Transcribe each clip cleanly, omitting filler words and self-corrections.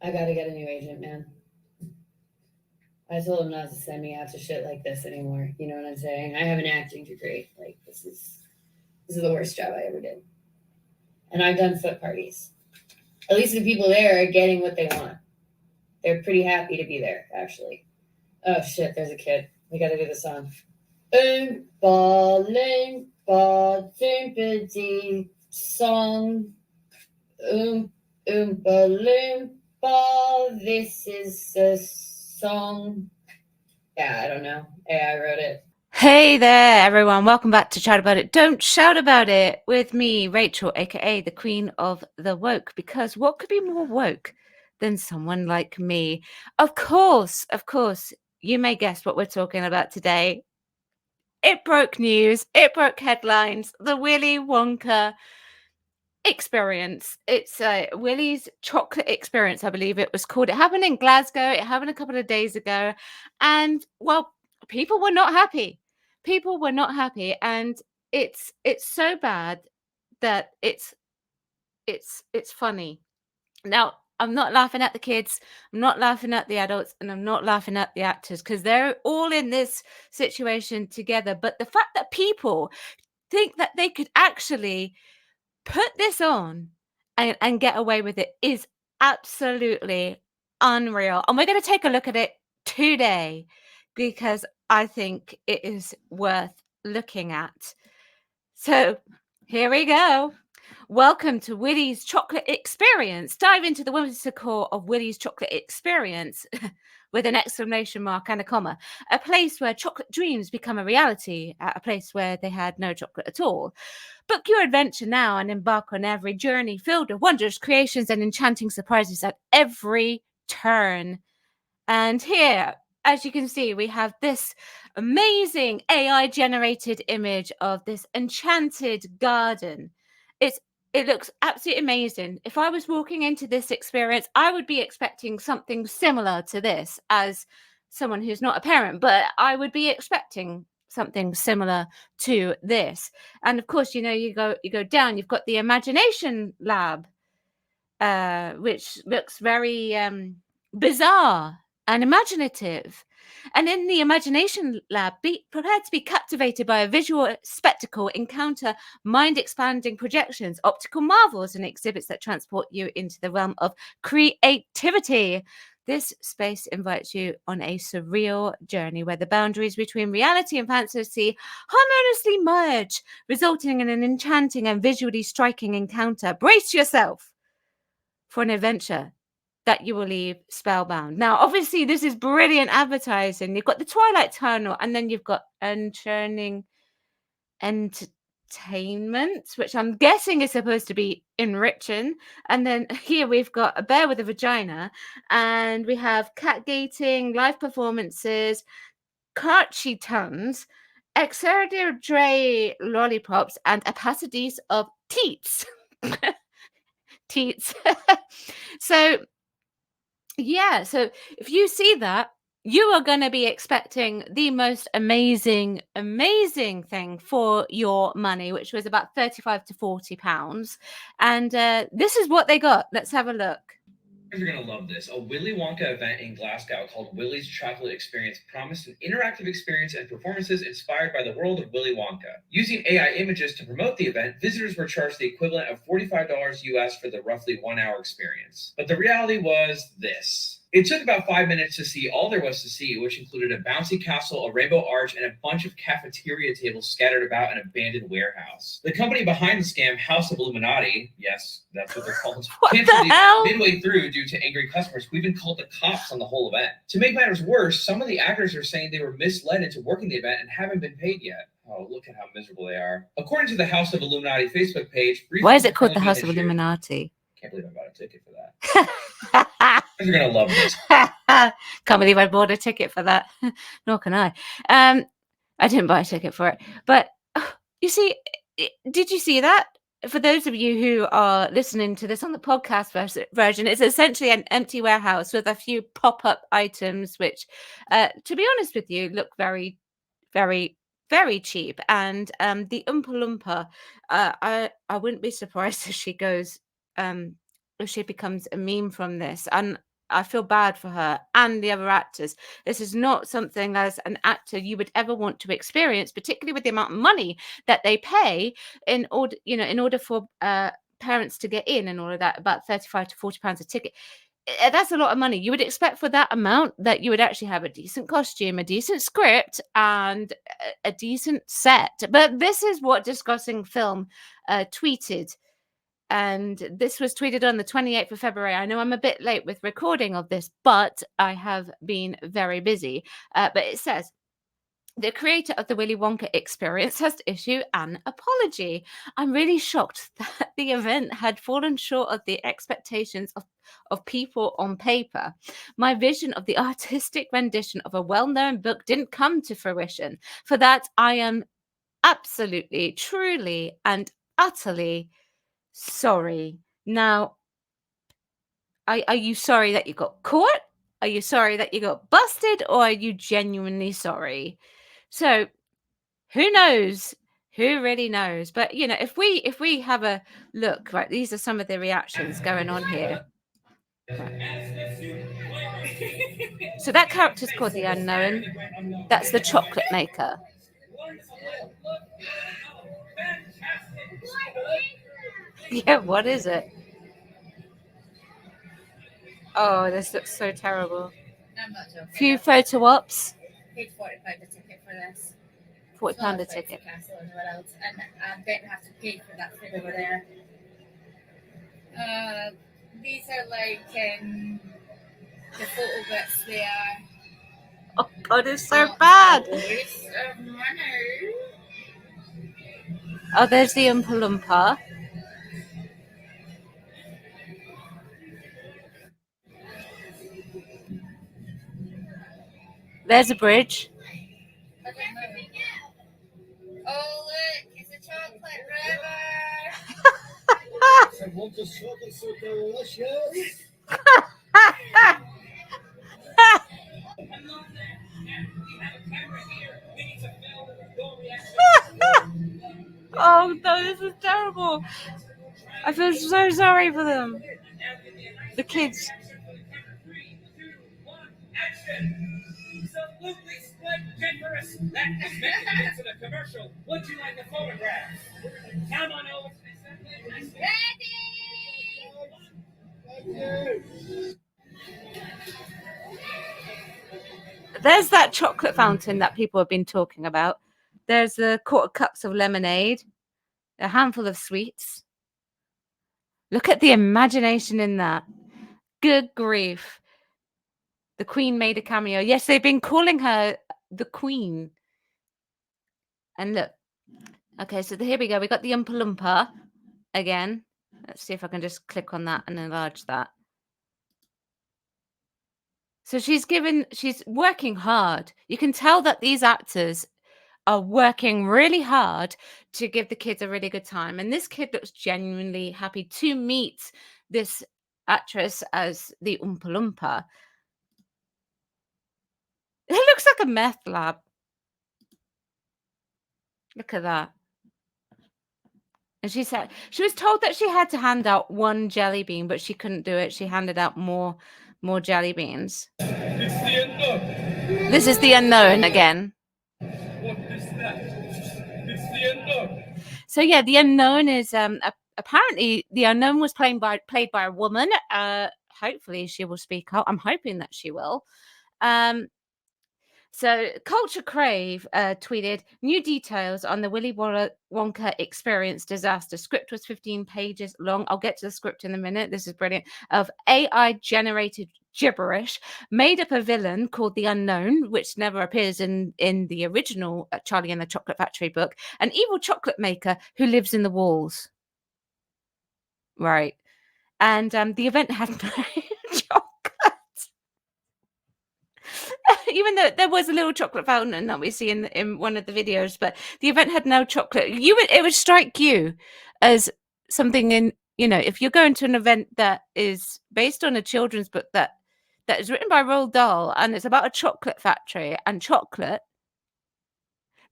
I gotta get a new agent, man. I told him not to send me out to shit like this anymore. You know what I'm saying? I have an acting degree. Like this is the worst job I ever did. And I've done foot parties. At least the people there are getting what they want. They're pretty happy to be there, actually. Oh shit, there's a kid. We gotta do the song. Oompa loompa doompa song. Oompa loompa, this is a song. Yeah, I don't know. AI wrote it. Hey there, everyone. Welcome back to Chat About It. Don't shout about it with me, Rachel, aka the Queen of the Woke. Because what could be more woke than someone like me? Of course, you may guess what we're talking about today. It broke news, it broke headlines. The Willy Wonka experience. It's Willy's chocolate experience, I believe it was called. It happened in Glasgow. It happened a couple of days ago. And well, people were not happy. People were not happy. And it's so bad that it's funny. Now, I'm not laughing at the kids, I'm not laughing at the adults, and I'm not laughing at the actors because they're all in this situation together. But the fact that people think that they could actually put this on and get away with it is absolutely unreal. And we're going to take a look at it today because I think it is worth looking at. So here we go. Welcome to Willy's Chocolate Experience. Dive into the whimsical core of Willy's Chocolate Experience with an exclamation mark and a comma. A place where chocolate dreams become a reality, at a place where they had no chocolate at all. Book your adventure now and embark on every journey filled with wondrous creations and enchanting surprises at every turn. And here, as you can see, we have this amazing AI-generated image of this enchanted garden. It looks absolutely amazing. If I was walking into this experience, I would be expecting something similar to this as someone who's not a parent, but I would be expecting something similar to this. And of course, you go down, you've got the imagination lab, which looks very bizarre and imaginative. And in the imagination lab, be prepared to be captivated by a visual spectacle, encounter mind-expanding projections, optical marvels, and exhibits that transport you into the realm of creativity. This space invites you on a surreal journey where the boundaries between reality and fantasy harmoniously merge, resulting in an enchanting and visually striking encounter. Brace yourself for an adventure that you will leave spellbound. Now, obviously, this is brilliant advertising. You've got the Twilight Tunnel, and then you've got Unchurning Entertainment, which I'm guessing is supposed to be enriching. And then here we've got a bear with a vagina, and we have cat gating, live performances, Karchi tons, Exerdia Dre lollipops, and a passadis of teats. Teats. So yeah, so if you see that, you are going to be expecting the most amazing thing for your money, which was about 35 to 40 pounds. And this is what they got. Let's have a look. You're going to love this. A Willy Wonka event in Glasgow called Willy's Chocolate Experience promised an interactive experience and performances inspired by the world of Willy Wonka. Using AI images to promote the event, visitors were charged the equivalent of $45 US for the roughly 1 hour experience. But the reality was this. It took about 5 minutes to see all there was to see, which included a bouncy castle, a rainbow arch, and a bunch of cafeteria tables scattered about an abandoned warehouse. The company behind the scam, House of Illuminati, yes, that's what they're called, canceled the event midway through due to angry customers who even called the cops on the whole event. To make matters worse, some of the actors are saying they were misled into working the event and haven't been paid yet. Oh, look at how miserable they are. According to the House of Illuminati Facebook page... Why is it called the House of Illuminati? Can't believe I bought a ticket for that. You're going to love this. Can't believe I bought a ticket for that. Nor can I. I didn't buy a ticket for it. But you see, did you see that? For those of you who are listening to this on the podcast version, it's essentially an empty warehouse with a few pop-up items, which, to be honest with you, look very, very, very cheap. And the Oompa Loompa, I wouldn't be surprised if she goes, if she becomes a meme from this. And I feel bad for her and the other actors. This is not something as an actor you would ever want to experience, particularly with the amount of money that they pay in order for parents to get in all of that, about 35 to 40 pounds a ticket. That's a lot of money. You would expect for that amount that you would actually have a decent costume, a decent script, and a decent set. But this is what Discussing Film tweeted. And this was tweeted on the 28th of February. I know I'm a bit late with recording of this, but I have been very busy. But it says, the creator of the Willy Wonka experience has to issue an apology. I'm really shocked that the event had fallen short of the expectations of people on paper. My vision of the artistic rendition of a well-known book didn't come to fruition. For that, I am absolutely, truly, and utterly sorry. Now, are you sorry that you got caught? Are you sorry that you got busted? Or are you genuinely sorry? So who knows? Who really knows? But if we have a look, right, these are some of the reactions going on here. So that character's called the Unknown. That's the chocolate maker. Yeah, what is it? Oh, this looks so terrible. I'm not joking. Few photo ops. Paid £45 a ticket for this. £40 a ticket. Castle and what else? And I'm going to have to pay for that food over there. These are like the photo bits there. Oh God, it's so bad. Oh, there's the Oompa Loompa. There's a bridge. Oh, look, it's a chocolate river. I want the chocolate so delicious. Oh no, this is terrible. I feel so sorry for them. The kids. Absolutely splendiferous. That is making it to the commercial. Would you like a photograph? Come on over to the assembly. There's that chocolate fountain that people have been talking about. There's the quarter cups of lemonade, a handful of sweets. Look at the imagination in that. Good grief. The Queen made a cameo. Yes, they've been calling her the Queen. And look. Okay, so here we go. We got the Oompa Loompa again. Let's see if I can just click on that and enlarge that. So she's working hard. You can tell that these actors are working really hard to give the kids a really good time. And this kid looks genuinely happy to meet this actress as the Oompa Loompa. It looks like a meth lab. Look at that. And she said she was told that she had to hand out one jelly bean, but she couldn't do it. She handed out more jelly beans. It's the unknown. This is the Unknown again. What is that? It's the unknown. So yeah, the Unknown is apparently the Unknown was played by a woman. Hopefully she will speak out. I'm hoping that she will. So Culture Crave tweeted new details on the Willy Wonka experience disaster. Script was 15 pages long. I'll get to the script in a minute. This is brilliant. Of AI generated gibberish, made up a villain called the Unknown, which never appears in the original Charlie and the Chocolate Factory book, an evil chocolate maker who lives in the walls. Right. And the event had no chocolate. Even though there was a little chocolate fountain that we see in one of the videos, but the event had no chocolate. It would strike you as something if you're going to an event that is based on a children's book that is written by Roald Dahl and it's about a chocolate factory and chocolate,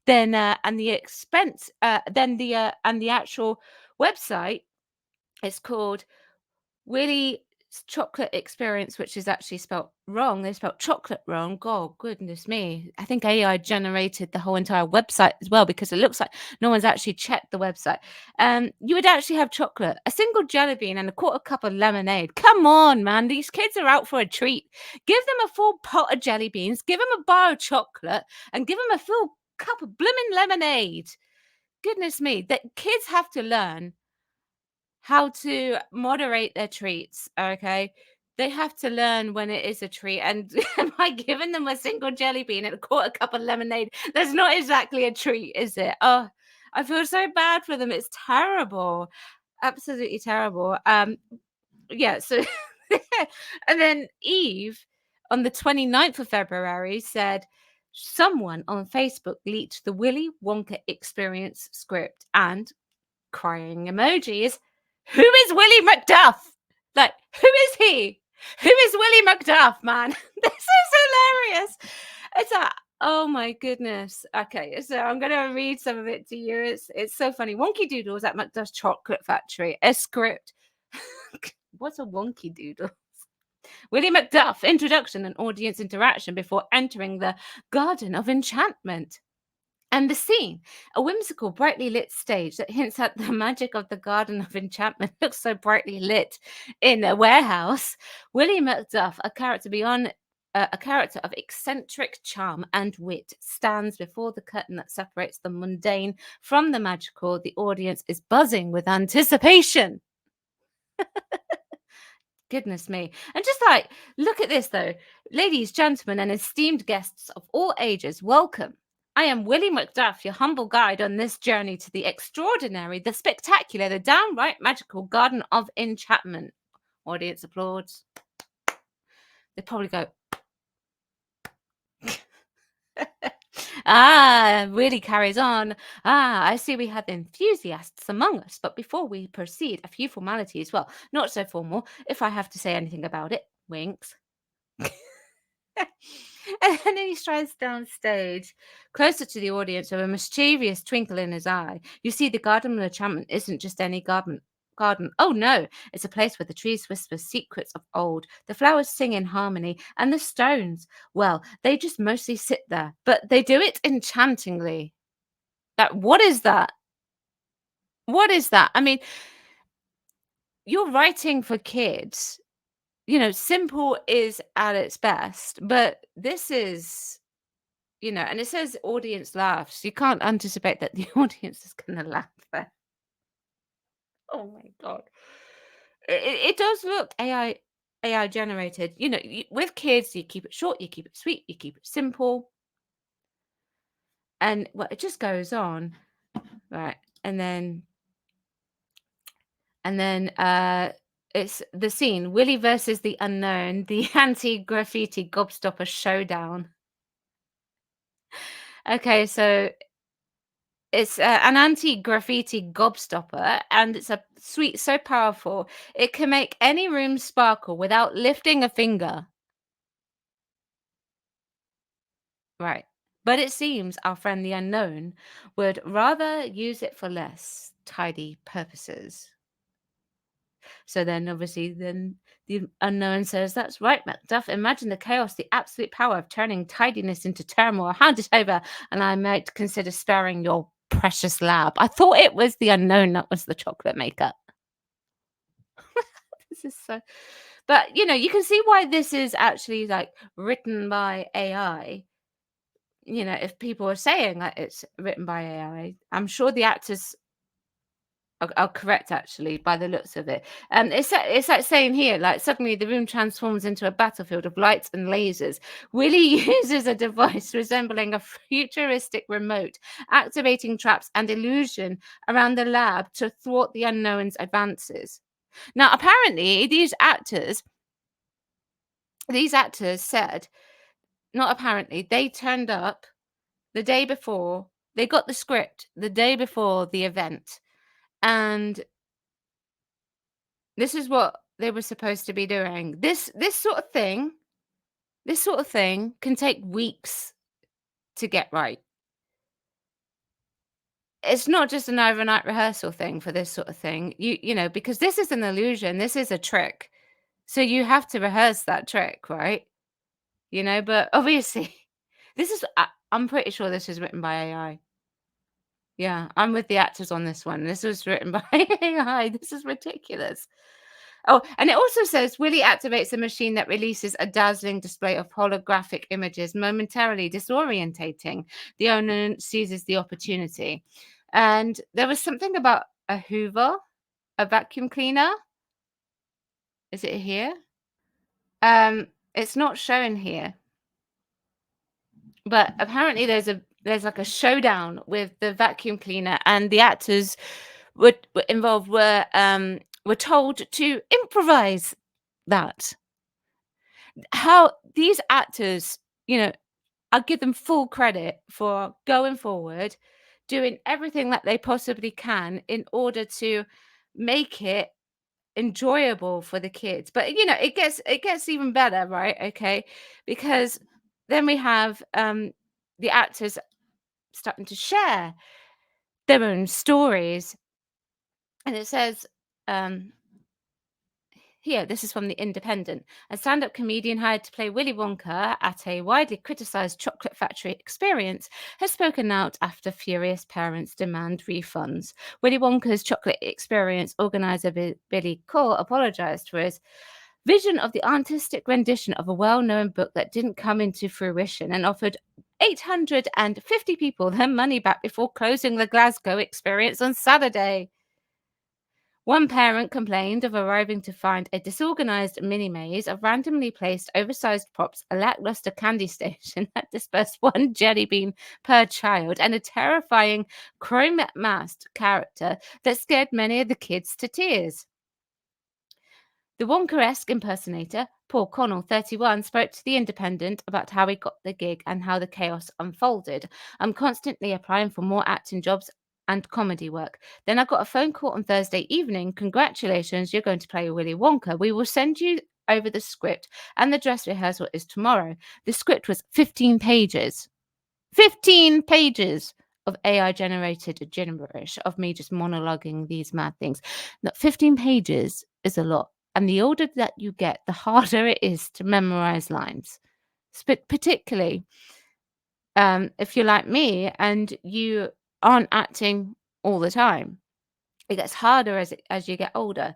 then and the expense, then the and the actual website is called Willy chocolate experience, which is actually spelt wrong. They spelled chocolate wrong. God, goodness me. I think AI generated the whole entire website as well, because it looks like no one's actually checked the website. You would actually have chocolate, a single jelly bean, and a quarter cup of lemonade. Come on, man. These kids are out for a treat. Give them a full pot of jelly beans, give them a bar of chocolate, and give them a full cup of blooming lemonade. Goodness me. The kids have to learn how to moderate their treats, okay? They have to learn when it is a treat. And by giving them a single jelly bean and a quarter cup of lemonade, that's not exactly a treat, is it? Oh, I feel so bad for them. It's terrible. Absolutely terrible. Yeah, so and then Eve on the 29th of February said someone on Facebook leaked the Willy Wonka experience script and crying emojis. Who is Willie Macduff? Like, who is he? Who is Willie Macduff, man? This is hilarious. It's a oh my goodness. Okay, so I'm gonna read some of it to you. It's so funny. Wonky Doodles at Macduff's Chocolate Factory. A script. What's a wonky doodle? Willie Macduff, introduction and audience interaction before entering the Garden of Enchantment. And the scene, a whimsical, brightly lit stage that hints at the magic of the Garden of Enchantment, looks so brightly lit in a warehouse. Willie Macduff, a character beyond a character of eccentric charm and wit, stands before the curtain that separates the mundane from the magical. The audience is buzzing with anticipation. Goodness me. And just like, look at this though. Ladies, gentlemen, and esteemed guests of all ages, welcome. I am Willie Macduff, your humble guide on this journey to the extraordinary, the spectacular, the downright magical Garden of Enchantment. Audience applauds. They probably go, really carries on. I see we have enthusiasts among us, but before we proceed, a few formalities. Well, not so formal, if I have to say anything about it. Winks. And then he strides down stage, closer to the audience, with a mischievous twinkle in his eye. You see, the Garden of Enchantment isn't just any garden. Oh no, it's a place where the trees whisper secrets of old, the flowers sing in harmony, and the stones, well, they just mostly sit there, but they do it enchantingly. What is that? What is that? I mean, you're writing for kids. You know, simple is at its best, but this is, you know, and it says audience laughs. You can't anticipate that the audience is going to laugh there. Oh my God. It does look AI generated. You know, with kids, you keep it short, you keep it sweet, you keep it simple. And well, it just goes on. Right. And then it's the scene, Willie versus the unknown, the anti-graffiti gobstopper showdown. Okay, so it's an anti-graffiti gobstopper, and it's a sweet so powerful it can make any room sparkle without lifting a finger. Right. But it seems our friend the unknown would rather use it for less tidy purposes. So then, obviously, then the unknown says, "That's right, Macduff. Imagine the chaos, the absolute power of turning tidiness into turmoil. Hand it over, and I might consider sparing your precious lab." I thought it was the unknown that was the chocolate maker. This is so. But, you know, you can see why this is actually like written by AI. You know, if people are saying that it's written by AI, I'm sure the actors are correct, actually, by the looks of it. It's like saying here, like suddenly the room transforms into a battlefield of lights and lasers. Willie uses a device resembling a futuristic remote, activating traps and illusion around the lab to thwart the unknown's advances. Now, apparently, these actors said, not apparently, they turned up the day before. They got the script the day before the event. And this is what they were supposed to be doing. This sort of thing can take weeks to get right. It's not just an overnight rehearsal thing for this sort of thing. You know, because this is an illusion, this is a trick. So you have to rehearse that trick, right? You know, but obviously, I'm pretty sure this was written by AI. Yeah, I'm with the actors on this one. This was written by AI. This is ridiculous. Oh, and it also says Willy activates a machine that releases a dazzling display of holographic images, momentarily disorientating. The owner seizes the opportunity. And there was something about a Hoover, a vacuum cleaner. Is it here? It's not shown here. But apparently there's like a showdown with the vacuum cleaner, and the actors were involved were told to improvise that. How these actors, you know, I'll give them full credit for going forward, doing everything that they possibly can in order to make it enjoyable for the kids. But you know, it gets even better, right? Okay, because then we have the actors starting to share their own stories, and it says here, this is from The Independent. A stand-up comedian hired to play Willy Wonka at a widely criticized chocolate factory experience has spoken out after furious parents demand refunds. Willy Wonka's chocolate experience organizer Billy Core apologized for his vision of the artistic rendition of a well-known book that didn't come into fruition and offered 850 people their money back before closing the Glasgow experience on Saturday. One parent complained of arriving to find a disorganized mini maze of randomly placed oversized props, a lackluster candy station that dispersed one jelly bean per child, and a terrifying chrome-masked character that scared many of the kids to tears. The Wonka-esque impersonator, Paul Connell, 31, spoke to The Independent about how he got the gig and how the chaos unfolded. I'm constantly applying for more acting jobs and comedy work. Then I got a phone call on Thursday evening. Congratulations, you're going to play Willy Wonka. We will send you over the script, and the dress rehearsal is tomorrow. The script was 15 pages. 15 pages of AI generated gibberish of me just monologuing these mad things. Now, 15 pages is a lot. And the older that you get, the harder it is to memorize lines. Particularly if you're like me and you aren't acting all the time. It gets harder as you get older.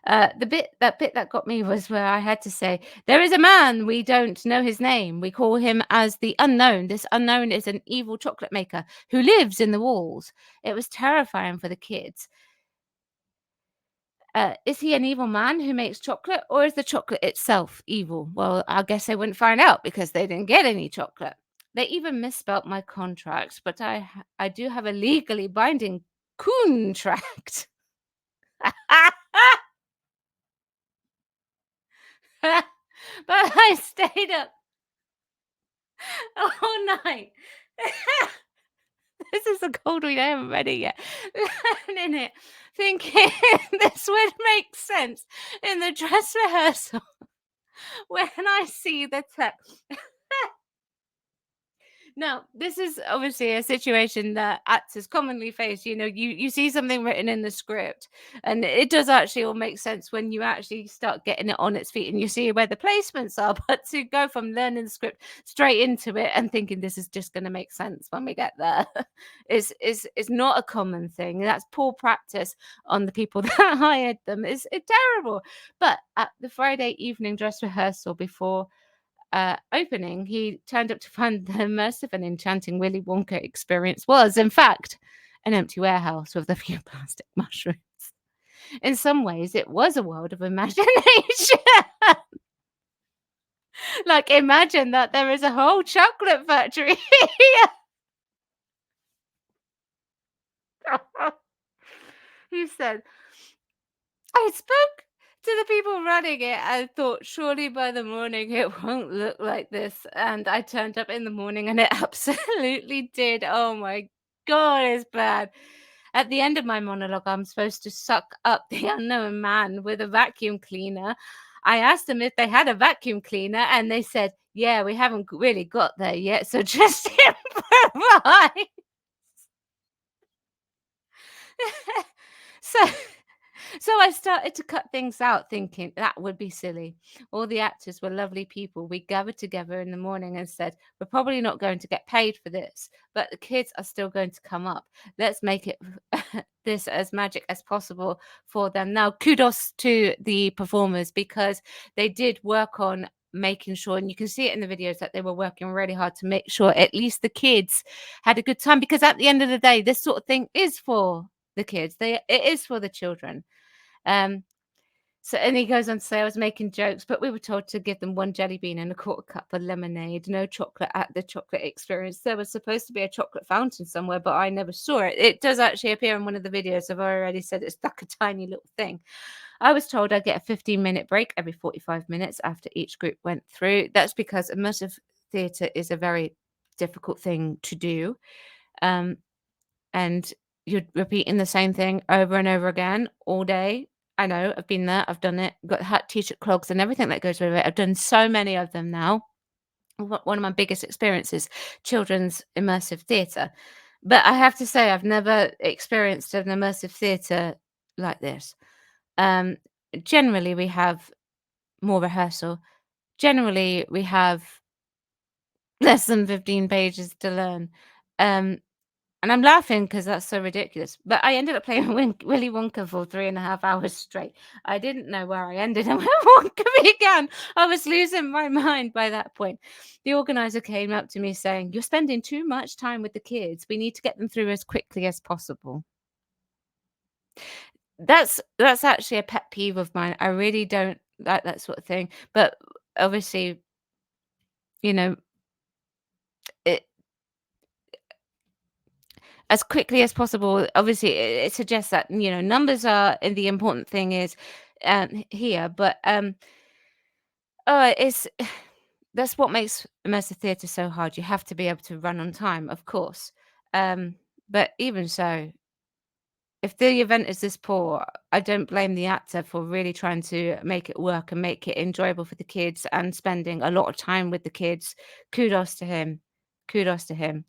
The bit that got me was where I had to say, there is a man, we don't know his name. We call him as the unknown. This unknown is an evil chocolate maker who lives in the walls. It was terrifying for the kids. Is he an evil man who makes chocolate, or is the chocolate itself evil? Well, I guess they wouldn't find out because they didn't get any chocolate. They even misspelt my contract, but I do have a legally binding contract. But I stayed up all night. This is the cold we haven't read it yet. Learning it, thinking this would make sense in the dress rehearsal when I see the text. Now, this is obviously a situation that actors commonly face. You know, you see something written in the script, and it does actually all make sense when you actually start getting it on its feet and you see where the placements are. But to go from learning the script straight into it and thinking this is just going to make sense when we get there is not a common thing. That's poor practice on the people that hired them. It's terrible. But at the Friday evening dress rehearsal before opening, he turned up to find the immersive and enchanting Willy Wonka experience was, in fact, an empty warehouse with a few plastic mushrooms. In some ways, it was a world of imagination. Like, imagine that there is a whole chocolate factory here. He said, I spoke to the people running it and thought, surely by the morning it won't look like this. And I turned up in the morning and it absolutely did. Oh my God, it's bad. At the end of my monologue, I'm supposed to suck up the unknown man with a vacuum cleaner. I asked them if they had a vacuum cleaner, and they said, yeah, we haven't really got there yet, so just improvise. So So I started to cut things out, thinking that would be silly. All the actors were lovely people. We gathered together in the morning and said, we're probably not going to get paid for this, but the kids are still going to come up. Let's make it this as magic as possible for them. Now, kudos to the performers, because they did work on making sure, and you can see it in the videos, that they were working really hard to make sure at least the kids had a good time, because at the end of the day, this sort of thing is for the kids. It is for the children. So, and he goes on to say, I was making jokes, but we were told to give them 1 jelly bean and a quarter cup of lemonade. No chocolate at the chocolate experience. There was supposed to be a chocolate fountain somewhere, but I never saw it. It does actually appear in one of the videos. I've already said it's like a tiny little thing. I was told I'd get a 15-minute break every 45 minutes after each group went through. That's because immersive theatre is a very difficult thing to do. And you're repeating the same thing over and over again all day. I know, I've been there, I've done it, got hat, t-shirt, clogs, and everything that goes with it. I've done so many of them now. One of my biggest experiences, children's immersive theatre. But I have to say, I've never experienced an immersive theatre like this. Generally, we have more rehearsal. Generally, we have less than 15 pages to learn. And I'm laughing because that's so ridiculous. But I ended up playing Willy Wonka for 3.5 hours straight. I didn't know where I ended and where Wonka began. I was losing my mind by that point. The organizer came up to me saying, "You're spending too much time with the kids. We need to get them through as quickly as possible." That's actually a pet peeve of mine. I really don't like that sort of thing. But obviously, you know, it as quickly as possible. Obviously, it suggests that, numbers are the important thing is here, but it's that's what makes immersive theatre so hard. You have to be able to run on time, of course. But even so, if the event is this poor, I don't blame the actor for really trying to make it work and make it enjoyable for the kids and spending a lot of time with the kids. Kudos to him. Kudos to him.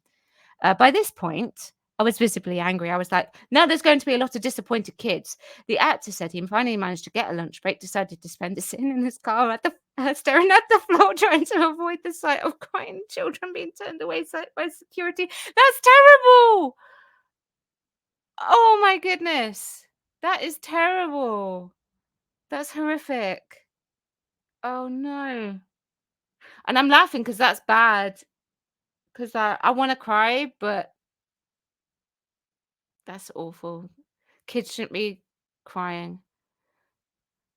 By this point, I was visibly angry. I was like, now there's going to be a lot of disappointed kids. The actor said he finally managed to get a lunch break, decided to spend it sitting in his car at the staring at the floor, trying to avoid the sight of crying children being turned away by security. That's terrible. Oh my goodness. That is terrible. That's horrific. Oh no. And I'm laughing because that's bad. Because I want to cry, but that's awful. Kids shouldn't be crying.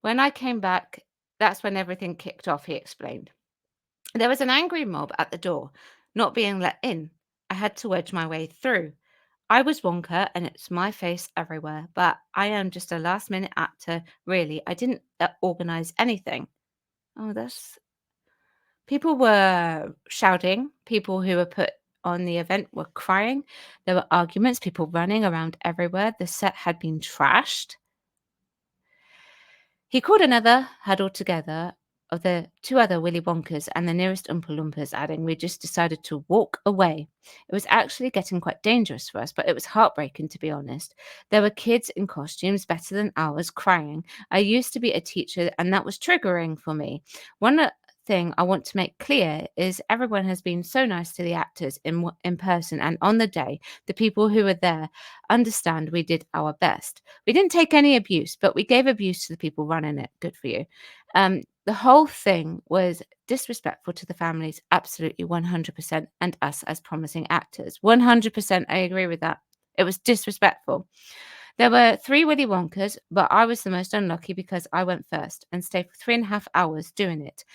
When I came back, that's when everything kicked off, he explained. There was an angry mob at the door, not being let in. I had to wedge my way through. I was Wonka and it's my face everywhere, but I am just a last minute actor, really. I didn't organize anything. Oh, that's. People were shouting. People who were put on the event were crying. There were arguments, people running around everywhere. The set had been trashed. He called another huddle together of the 2 other Willy Wonkers and the nearest Oompa Loompas, adding, "We just decided to walk away." It was actually getting quite dangerous for us, but it was heartbreaking, to be honest. There were kids in costumes better than ours crying. I used to be a teacher, and that was triggering for me. One thing I want to make clear is everyone has been so nice to the actors in person and on the day. The people who were there understand we did our best. We didn't take any abuse, but we gave abuse to the people running it. Good for you. The whole thing was disrespectful to the families, absolutely 100%, and us as promising actors. 100%, I agree with that. It was disrespectful. There were 3 Willy Wonkers, but I was the most unlucky because I went first and stayed for 3.5 hours doing it,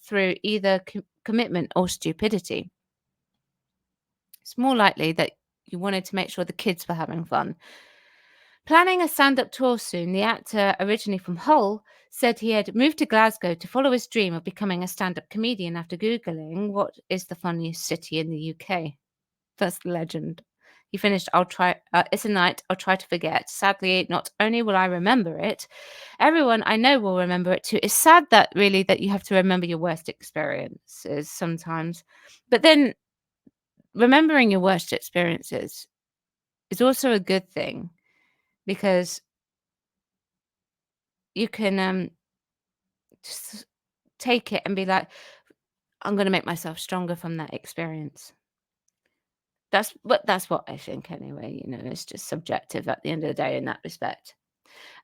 through either commitment or stupidity. It's more likely that you wanted to make sure the kids were having fun. Planning a stand-up tour soon, the actor, originally from Hull, said he had moved to Glasgow to follow his dream of becoming a stand-up comedian after Googling what is the funniest city in the UK. That's the legend. He finished, it's a night I'll try to forget. Sadly, not only will I remember it, everyone I know will remember it too. It's sad that you have to remember your worst experiences sometimes. But then remembering your worst experiences is also a good thing, because you can just take it and be like, I'm going to make myself stronger from that experience. That's what I think anyway. It's just subjective at the end of the day in that respect.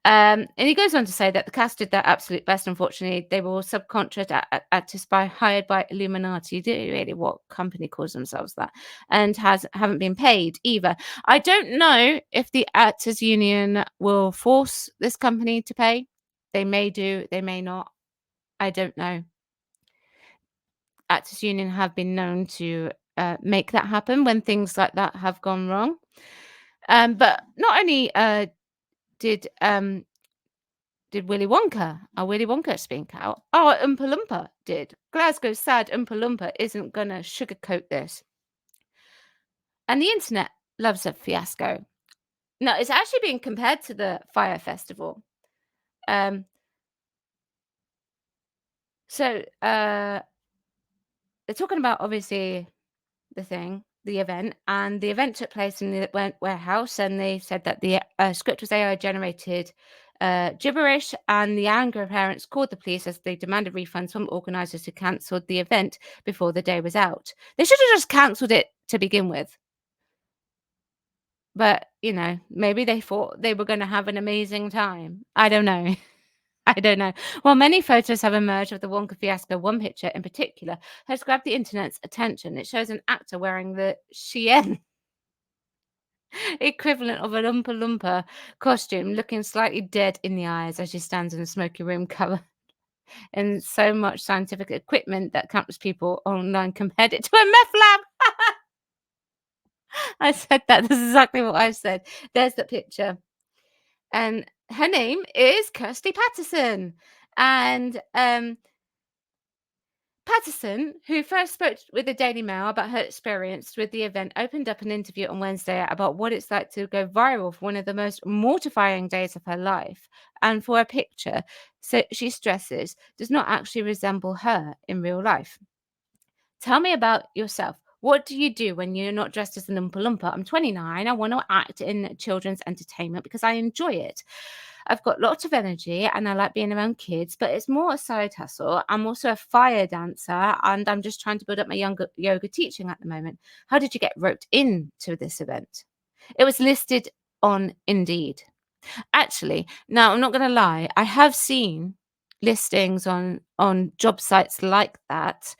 And he goes on to say that the cast did their absolute best. Unfortunately, they were all subcontract artists hired by Illuminati. Really, what company calls themselves that? And haven't been paid either. I don't know if the Actors Union will force this company to pay. They may do, they may not. I don't know. Actors Union have been known to make that happen when things like that have gone wrong. But not only did Willy Wonka, our Willy Wonka speak out, our Oompa Loompa did. Glasgow's sad Oompa Loompa isn't going to sugarcoat this. And the internet loves a fiasco. Now, it's actually being compared to the Fire Festival. So they're talking about, obviously, the event, and the event took place in the warehouse, and they said that the script was AI generated gibberish, and the angry parents called the police as they demanded refunds from organizers who cancelled the event before the day was out. They should have just cancelled it to begin with. But, maybe they thought they were going to have an amazing time. I don't know. I don't know. Well, many photos have emerged of the Wonka fiasco. One picture in particular has grabbed the internet's attention. It shows an actor wearing the Shein equivalent of an Oompa Loompa costume, looking slightly dead in the eyes as she stands in a smoky room covered in so much scientific equipment that countless people online compared it to a meth lab. I said that. This is exactly what I said. There's the picture. And her name is Kirsty Patterson. And Patterson, who first spoke with the Daily Mail about her experience with the event, opened up an interview on Wednesday about what it's like to go viral for one of the most mortifying days of her life. And for a picture, so she stresses, does not actually resemble her in real life. Tell me about yourself. What do you do when you're not dressed as an Oompa Loompa? I'm 29. I want to act in children's entertainment because I enjoy it. I've got lots of energy and I like being around kids, but it's more a side hustle. I'm also a fire dancer and I'm just trying to build up my yoga teaching at the moment. How did you get roped into this event? It was listed on Indeed. Actually, now I'm not going to lie. I have seen listings on job sites like that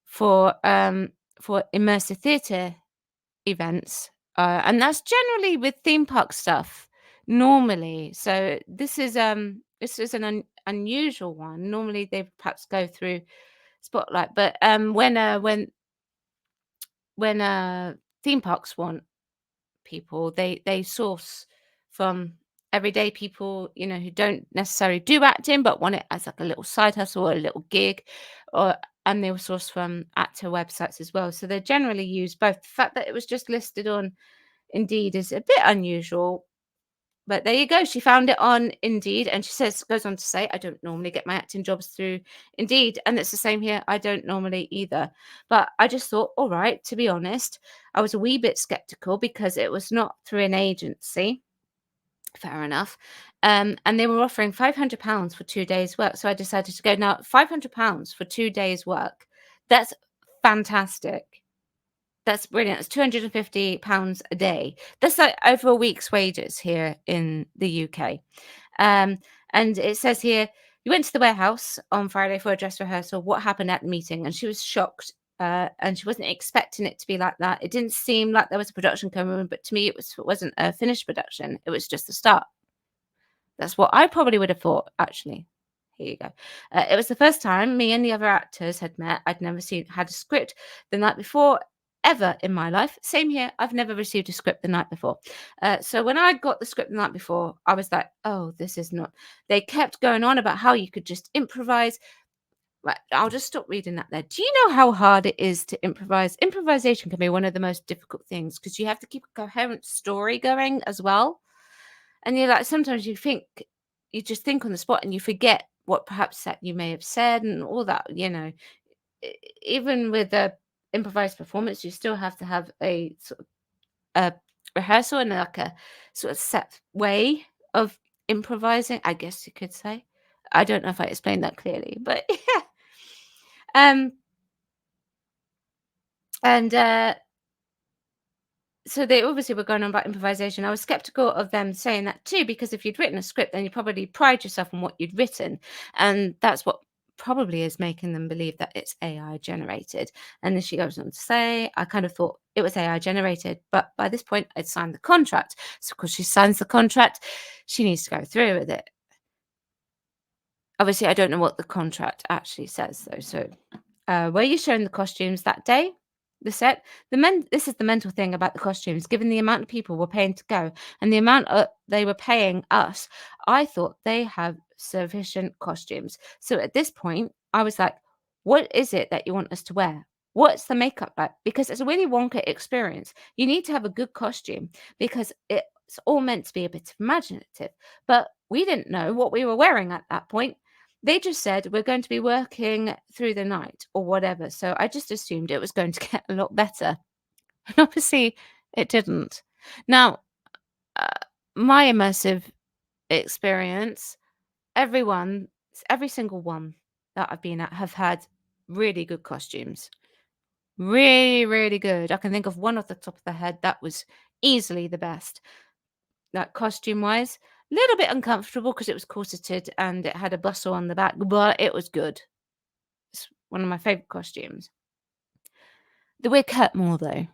for immersive theatre events, and that's generally with theme park stuff normally. So this is an unusual one. Normally they perhaps go through Spotlight, but when theme parks want people, they source from everyday people, who don't necessarily do acting but want it as like a little side hustle or a little gig, and they will source from actor websites as well. So they generally use both. The fact that it was just listed on Indeed is a bit unusual, but there you go. She found it on Indeed, and she goes on to say, I don't normally get my acting jobs through Indeed. And it's the same here. I don't normally either. But I just thought, all right, to be honest, I was a wee bit skeptical because it was not through an agency. Fair enough. And they were offering £500 for 2 days' work. So I decided to go. Now, £500 for 2 days' work, that's fantastic. That's brilliant. It's £250 a day. That's like over a week's wages here in the UK. And it says here, you went to the warehouse on Friday for a dress rehearsal. What happened at the meeting? And she was shocked. And she wasn't expecting it to be like that. It didn't seem like there was a production coming, but to me, it wasn't a finished production. It was just the start. That's what I probably would have thought, actually. Here you go. It was the first time me and the other actors had met. I'd never had a script the night before, ever in my life. Same here. I've never received a script the night before. So when I got the script the night before, I was like, oh, this is not. They kept going on about how you could just improvise. Right, I'll just stop reading that there. Do you know how hard it is to improvise? Improvisation can be one of the most difficult things because you have to keep a coherent story going as well. And you're like, sometimes you just think on the spot and you forget what perhaps that you may have said and all that, even with a improvised performance, you still have to have a sort of a rehearsal and like a sort of set way of improvising, I guess you could say. I don't know if I explained that clearly, but yeah. And so they obviously were going on about improvisation. I was skeptical of them saying that too, because if you'd written a script, then you probably pride yourself on what you'd written. And that's what probably is making them believe that it's AI generated. And then she goes on to say, I kind of thought it was AI generated, but by this point I'd signed the contract. So of course she signs the contract, she needs to go through with it. Obviously, I don't know what the contract actually says though. So were you showing the costumes that day? The set, this is the mental thing about the costumes. Given the amount of people were paying to go and the amount they were paying us, I thought they have sufficient costumes. So at this point, I was like, what is it that you want us to wear? What's the makeup like? Because it's a Willy Wonka experience. You need to have a good costume because it's all meant to be a bit imaginative. But we didn't know what we were wearing at that point. They just said we're going to be working through the night or whatever. So I just assumed it was going to get a lot better. And obviously it didn't. Now, my immersive experience, every single one that I've been at have had really good costumes. Really, really good. I can think of one off the top of the head that was easily the best. Like costume wise, a little bit uncomfortable because it was corseted and it had a bustle on the back, but it was good. It's one of my favorite costumes. The wig hurt more though,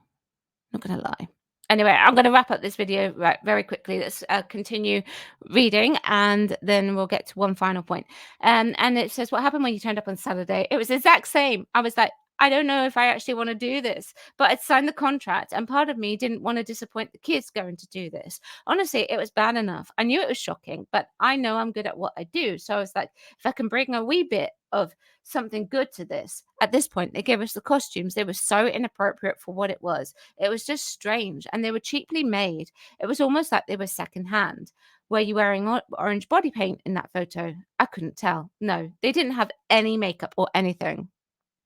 not gonna lie. Anyway, I'm gonna wrap up this video right very quickly. Let's continue reading and then we'll get to one final point. And it says, what happened when you turned up on Saturday? It was the exact same. I was like, I don't know if I actually want to do this, but I'd signed the contract and part of me didn't want to disappoint the kids going to do this. Honestly, it was bad enough. I knew it was shocking, but I know I'm good at what I do. So I was like, if I can bring a wee bit of something good to this. At this point, they gave us the costumes. They were so inappropriate for what it was. It was just strange and they were cheaply made. It was almost like they were secondhand. Were you wearing orange body paint in that photo? I couldn't tell. No, they didn't have any makeup or anything.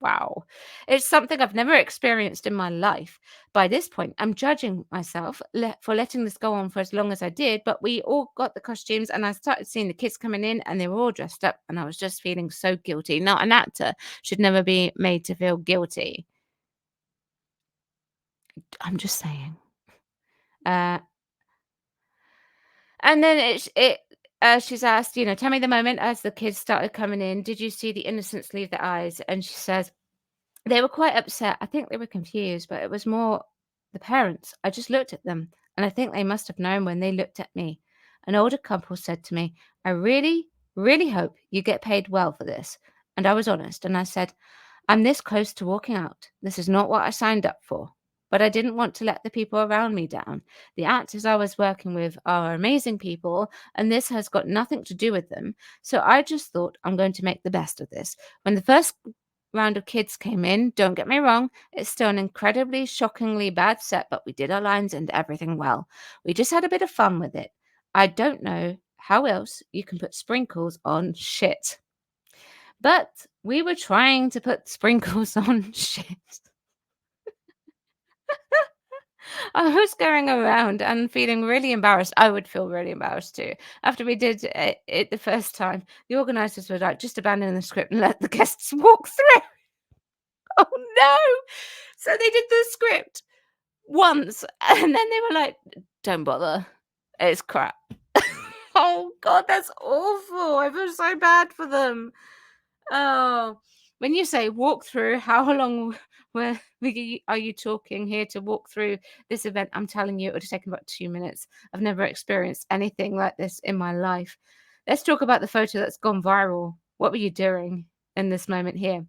Wow. It's something I've never experienced in my life. By this point, I'm judging myself for letting this go on for as long as I did, but we all got the costumes and I started seeing the kids coming in and they were all dressed up and I was just feeling so guilty. Now, an actor should never be made to feel guilty. I'm just saying. And then she's asked, tell me the moment as the kids started coming in, did you see the innocence leave their eyes? And she says, they were quite upset. I think they were confused, but it was more the parents. I just looked at them, and I think they must have known when they looked at me. An older couple said to me, I really, really hope you get paid well for this. And I was honest, and I said, I'm this close to walking out. This is not what I signed up for. But I didn't want to let the people around me down. The actors I was working with are amazing people, and this has got nothing to do with them. So I just thought I'm going to make the best of this. When the first round of kids came in, don't get me wrong, it's still an incredibly shockingly bad set, but we did our lines and everything well. We just had a bit of fun with it. I don't know how else you can put sprinkles on shit. But we were trying to put sprinkles on shit. I was going around and feeling really embarrassed. I would feel really embarrassed too. After we did it the first time, the organisers were like, just abandon the script and let the guests walk through. Oh no! So they did the script once and then they were like, don't bother. It's crap. Oh God, that's awful. I feel so bad for them. Oh, when you say walk through, how long are you talking here to walk through this event? I'm telling you, it would have taken about 2 minutes. I've never experienced anything like this in my life. Let's talk about the photo that's gone viral. What were you doing in this moment here?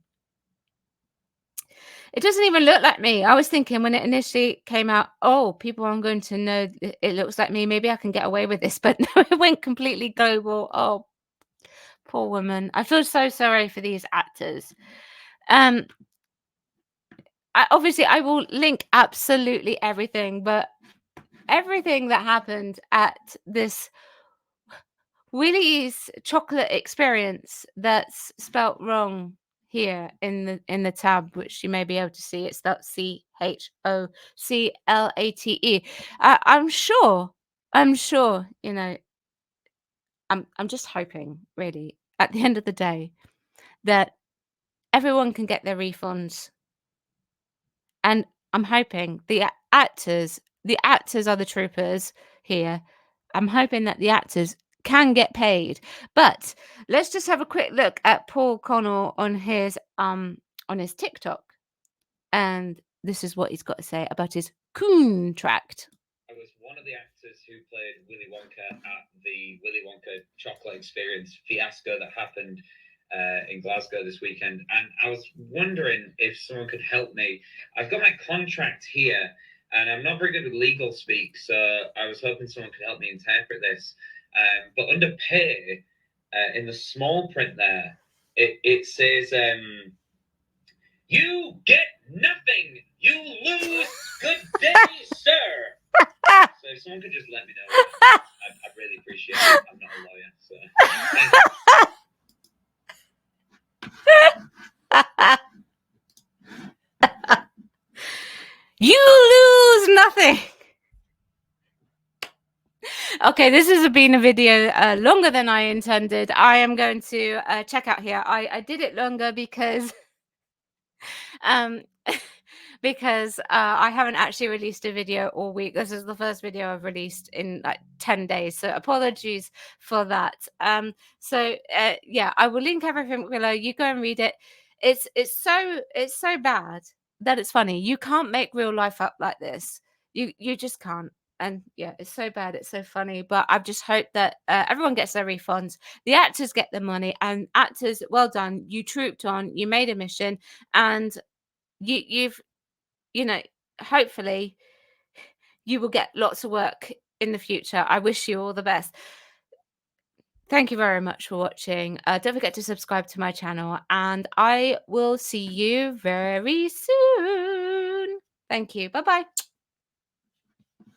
It doesn't even look like me. I was thinking when it initially came out, oh, people aren't going to know it looks like me. Maybe I can get away with this. But no, it went completely global. Oh, poor woman. I feel so sorry for these actors. Obviously, I will link absolutely everything, but everything that happened at this Willy's chocolate experience that's spelt wrong here in the tab, which you may be able to see. It's spelled CHOCLATE. I'm sure, I'm just hoping, really, at the end of the day, that everyone can get their refunds. And I'm hoping the actors are the troopers here. I'm hoping that the actors can get paid. But let's just have a quick look at Paul Connell on his TikTok. And this is what he's got to say about his contract. I was one of the actors who played Willy Wonka at the Willy Wonka chocolate experience fiasco that happened in Glasgow this weekend. And I was wondering if someone could help me. I've got my contract here, and I'm not very good with legal speak, so I was hoping someone could help me interpret this. But under pay, in the small print there, it says, you get nothing. You lose. Good day, sir. So if someone could just let me know, I'd really appreciate it. I'm not a lawyer, so thank you. You lose nothing. Okay, this has been a video longer than I intended. I am going to check out here. I did it longer because because I haven't actually released a video all week. This is the first video I've released in like 10 days. So apologies for that. Yeah, I will link everything below. You go and read it. It's so bad that it's funny. You can't make real life up like this. You just can't. And yeah, it's so bad. It's so funny. But I've just hoped that everyone gets their refunds. The actors get the money, and actors, well done. You trooped on. You made a mission, and you've hopefully you will get lots of work in the future. I wish you all the best. Thank you very much for watching. Don't forget to subscribe to my channel, and I will see you very soon. Thank you. Bye-bye.